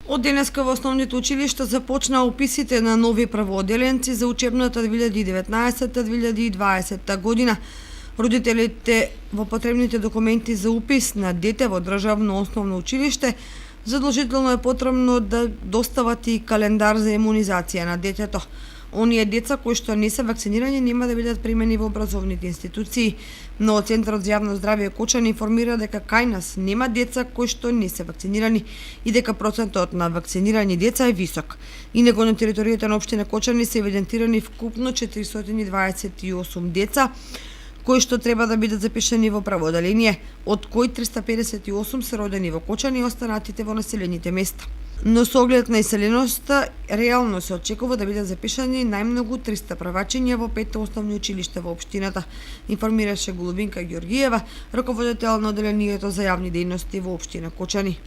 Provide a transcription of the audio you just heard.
Од денеска во основните училишта започнаа уписите на нови првооделенци за учебната 2019-2020 година. Родителите во потребните документи за упис на дете во државно основно училиште задолжително е потребно да достават и календар за имунизација на детето. Оние деца кои што не се вакцинирани нема да бидат примени во образовните институции, но Центарот за јавно здравје Кочани информира дека кај нас нема деца кои што не се вакцинирани и дека процентот на вакцинирани деца е висок. Инаку на територијата на општина Кочани се евидентирани вкупно 428 деца кои што треба да бидат запишани во правооделение, од кои 358 се родени во Кочани и останатите во населените места. Но со оглед на иселеноста, реално се очекува да бидат запишани најмногу 300 правачиња во 5 основни училишта во општината, информираше Голубинка Ѓоргиева, раководител на оделението за јавни дејности во општина Кочани.